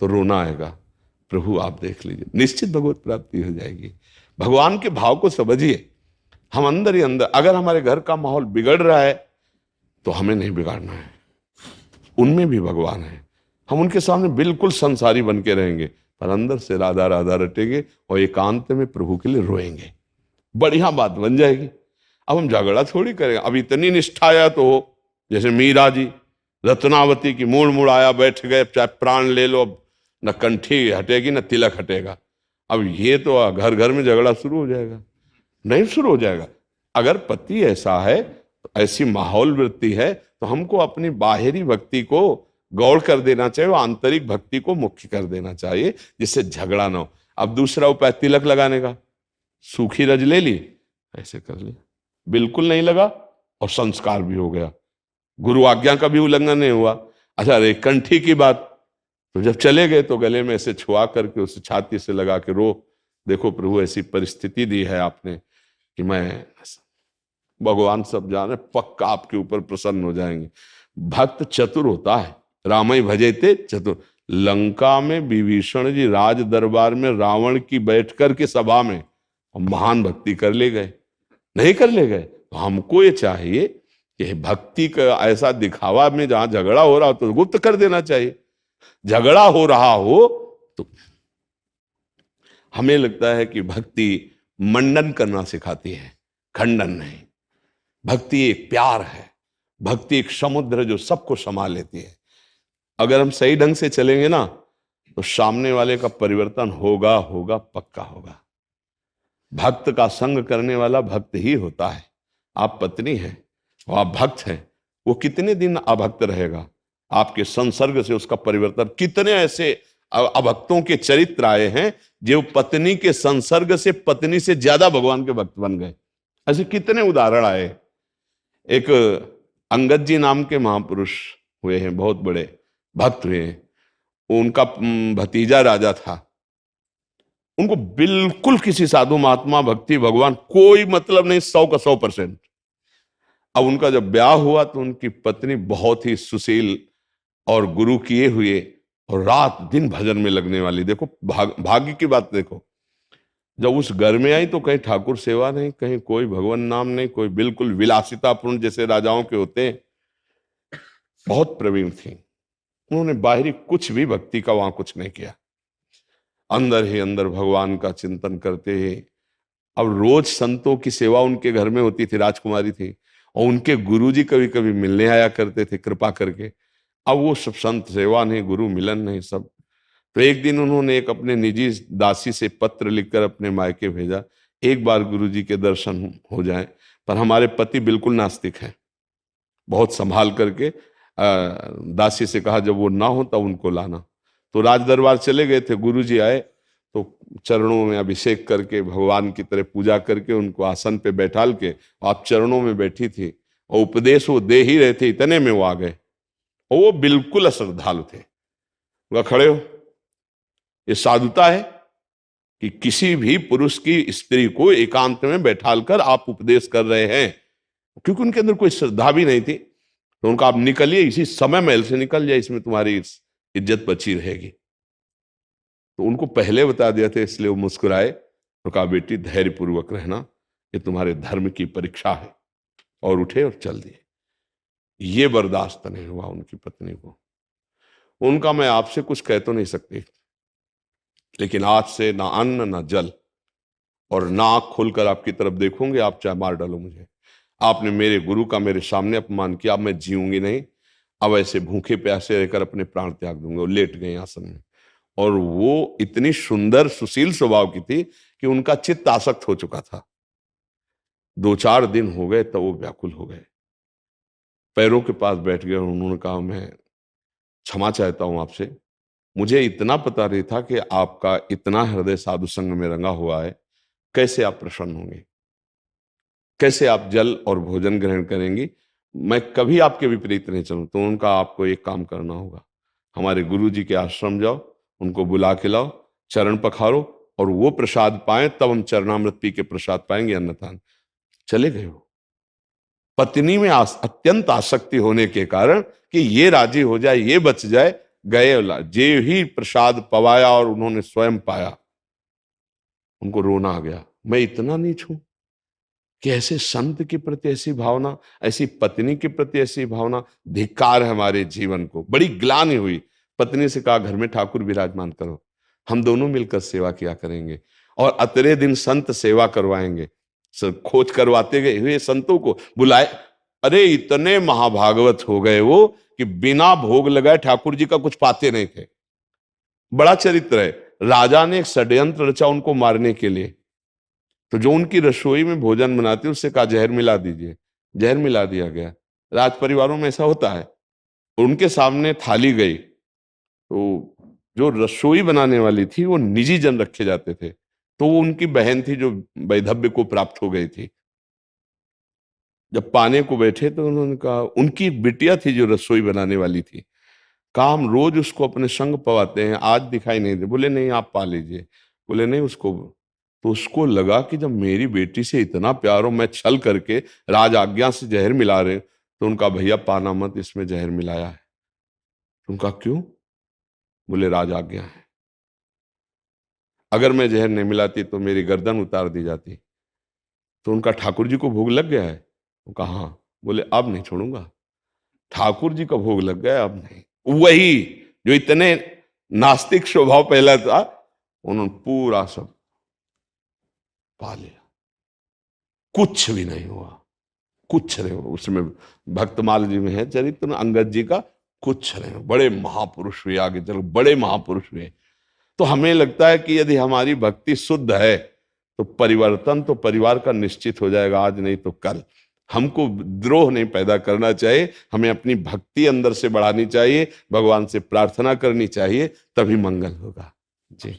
तो रोना आएगा। प्रभु आप देख लीजिए, निश्चित भगवत प्राप्ति हो जाएगी। भगवान के भाव को समझिए। हम अंदर ही अंदर, अगर हमारे घर का माहौल बिगड़ रहा है तो हमें नहीं बिगाड़ना है, उनमें भी भगवान है। हम उनके सामने बिल्कुल संसारी बन के रहेंगे, पर अंदर से राधा राधा रटेंगे और एकांत में प्रभु के लिए रोएंगे, बढ़िया बात बन जाएगी। अब हम झगड़ा थोड़ी करेंगे। अब इतनी निष्ठाया तो हो, जैसे मीरा जी रत्नावती की मूड़ मुड़ आया बैठ गए, चाहे प्राण ले लो, अब न कंठी हटेगी न तिलक हटेगा। अब ये तो घर घर में झगड़ा शुरू हो जाएगा, नहीं शुरू हो जाएगा। अगर पति ऐसा है, तो ऐसी माहौल वृत्ति है, तो हमको अपनी बाहरी भक्ति को गौड़ कर देना चाहिए, आंतरिक भक्ति को मुख्य कर देना चाहिए, जिससे झगड़ा ना हो। अब दूसरा उपाय तिलक लगाने का, सूखी रज ले ली, ऐसे कर लिया, बिल्कुल नहीं लगा और संस्कार भी हो गया, गुरु आज्ञा का भी उल्लंघन नहीं हुआ। अच्छा, अरे कंठी की बात, तो जब चले गए तो गले में ऐसे छुआ करके उसे छाती से लगा के रो, देखो प्रभु ऐसी परिस्थिति दी है आपने कि मैं, भगवान सब जाने, पक्का आपके ऊपर प्रसन्न हो जाएंगे। भक्त चतुर होता है, रामई भजेते चतुर। लंका में विभीषण जी राज दरबार में रावण की बैठकर के सभा में महान भक्ति कर ले गए, नहीं कर ले गए? तो हमको ये चाहिए कि भक्ति का ऐसा दिखावा में जहां झगड़ा हो रहा हो तो गुप्त कर देना चाहिए। झगड़ा हो रहा हो तो हमें लगता है कि भक्ति मंडन करना सिखाती है, खंडन नहीं। भक्ति एक प्यार है, भक्ति एक समुद्र जो सबको समा लेती है। अगर हम सही ढंग से चलेंगे ना, तो सामने वाले का परिवर्तन होगा होगा, पक्का होगा। भक्त का संग करने वाला भक्त ही होता है। आप पत्नी हैं और आप भक्त हैं, वो कितने दिन अभक्त रहेगा? आपके संसर्ग से उसका परिवर्तन। कितने ऐसे अभक्तों के चरित्र आए हैं जो पत्नी के संसर्ग से पत्नी से ज्यादा भगवान के भक्त बन गए। ऐसे कितने उदाहरण आए। एक अंगद जी नाम के महापुरुष हुए हैं, बहुत बड़े भक्त हुए हैं। उनका भतीजा राजा था, उनको बिल्कुल किसी साधु महात्मा भक्ति भगवान कोई मतलब नहीं, 100 का 100%। अब उनका जब ब्याह हुआ तो उनकी पत्नी बहुत ही सुशील और गुरु किए हुए और रात दिन भजन में लगने वाली। देखो भाग्य की बात देखो। जब उस घर में आई तो कहीं ठाकुर सेवा नहीं, कहीं कोई भगवान नाम नहीं, कोई बिल्कुल विलासितापूर्ण जैसे राजाओं के होते हैं। बहुत प्रवीण थी, उन्होंने बाहरी कुछ भी भक्ति का वहां कुछ नहीं किया, अंदर ही अंदर भगवान का चिंतन करते ही। अब रोज संतों की सेवा उनके घर में होती थी, राजकुमारी थी, और उनके गुरुजी कभी कभी मिलने आया करते थे कृपा करके। अब वो सब संत सेवा नहीं, गुरु मिलन नहीं, सब। तो एक दिन उन्होंने एक अपने निजी दासी से पत्र लिखकर अपने मायके भेजा, एक बार गुरुजी के दर्शन हो जाए, पर हमारे पति बिल्कुल नास्तिक हैं। बहुत संभाल करके दासी से कहा जब वो ना हो तब उनको लाना। तो राज दरबार चले गए थे, गुरुजी आए तो चरणों में अभिषेक करके भगवान की तरह पूजा करके उनको आसन पे बैठाल के आप चरणों में बैठी थी और उपदेश वो दे ही रहे थे, इतने में वो आ गए और वो बिल्कुल अश्रद्धालु थे। वह खड़े हो, ये साधुता है कि किसी भी पुरुष की स्त्री को एकांत में बैठाल कर आप उपदेश कर रहे हैं? क्योंकि उनके अंदर कोई श्रद्धा भी नहीं थी। तो उनका आप निकलिए, इसी समय महल से निकल जाए, इसमें तुम्हारी इज्जत बची रहेगी। तो उनको पहले बता दिया था, इसलिए वो मुस्कुराए और कहा बेटी धैर्य पूर्वक रहना, ये तुम्हारे धर्म की परीक्षा है, और उठे और चल दिए। ये बर्दाश्त नहीं हुआ उनकी पत्नी को। उनका मैं आपसे कुछ कह तो नहीं सकती, लेकिन आज से ना अन्न ना जल और ना आंख खोलकर आपकी तरफ देखूंगे, आप चाहे मार डालो मुझे। आपने मेरे गुरु का मेरे सामने अपमान किया, अब मैं जीऊंगी नहीं। अब ऐसे भूखे प्यासे रहकर अपने प्राण त्याग दूंगा। वो लेट गए आसन में, और वो इतनी सुंदर सुशील स्वभाव की थी कि उनका चित्त आसक्त हो चुका था। 2-4 दिन हो गए तब वो व्याकुल हो गए, पैरों के पास बैठ गए। उन्होंने कहा मैं क्षमा चाहता हूं आपसे, मुझे इतना पता नहीं था कि आपका इतना हृदय साधु संग में रंगा हुआ है। कैसे आप प्रसन्न होंगे, कैसे आप जल और भोजन ग्रहण करेंगी? मैं कभी आपके विपरीत नहीं चलूं। तो उनका आपको एक काम करना होगा, हमारे गुरु जी के आश्रम जाओ, उनको बुला के लाओ, चरण पखारो और वो प्रसाद पाए, तब हम चरणामृत पी के प्रसाद पाएंगे, अन्यथा। चले गए हो। पत्नी में अत्यंत आसक्ति होने के कारण कि ये राजी हो जाए, ये बच जाए, गए जे ही प्रसाद पवाया और उन्होंने स्वयं पाया, उनको रोना आ गया। मैं इतना नीच हूं कि ऐसे संत के प्रति ऐसी भावना, ऐसी पत्नी के प्रति ऐसी भावना, धिक्कार है हमारे जीवन को। बड़ी ग्लानि हुई। पत्नी से कहा घर में ठाकुर विराजमान करो, हम दोनों मिलकर सेवा किया करेंगे और अतरे दिन संत सेवा करवाएंगे। खोज करवाते गए हुए संतों को बुलाए। अरे इतने महाभागवत हो गए वो कि बिना भोग लगाए ठाकुर जी का कुछ पाते नहीं थे। बड़ा चरित्र है। राजा ने एक षड्यंत्र रचा उनको मारने के लिए। तो जो उनकी रसोई में भोजन बनाते उससे कहा जहर मिला दीजिए, जहर मिला दिया गया। राज परिवारों में ऐसा होता है। उनके सामने थाली गई तो जो रसोई बनाने वाली थी वो निजी जन रखे जाते थे, तो वो उनकी बहन थी जो वैधव्य को प्राप्त हो गई थी। जब पाने को बैठे तो उन्होंने कहा, उनकी एक बिटिया थी जो रसोई बनाने वाली थी, कहा हम रोज उसको अपने संग पवाते हैं, आज दिखाई नहीं दे। बोले नहीं आप पा लीजिए। बोले नहीं उसको। तो उसको लगा कि जब मेरी बेटी से इतना प्यार हो, मैं छल करके राज आज्ञा से जहर मिला रहे, तो उनका भैया पाना मत, इसमें जहर मिलाया है। उनका क्यों? बोले राज आज्ञा है, अगर मैं जहर नहीं मिलाती तो मेरी गर्दन उतार दी जाती। तो उनका ठाकुर जी को भोग लग गया है? उनका हाँ। बोले अब नहीं छोड़ूंगा, ठाकुर जी का भोग लग गया अब नहीं। वही जो इतने नास्तिक स्वभाव पहला था, उन्होंने पूरा सब पा लिया, कुछ भी नहीं हुआ, कुछ नहीं हुआ। उसमें भक्तमाल जी में है चरित्र अंगद जी का, कुछ नहीं हुआ। बड़े महापुरुष हुए, आगे चलो बड़े महापुरुष हुए। तो हमें लगता है कि यदि हमारी भक्ति शुद्ध है तो परिवर्तन तो परिवार का निश्चित हो जाएगा, आज नहीं तो कल। हमको द्रोह नहीं पैदा करना चाहिए, हमें अपनी भक्ति अंदर से बढ़ानी चाहिए, भगवान से प्रार्थना करनी चाहिए, तभी मंगल होगा। जी।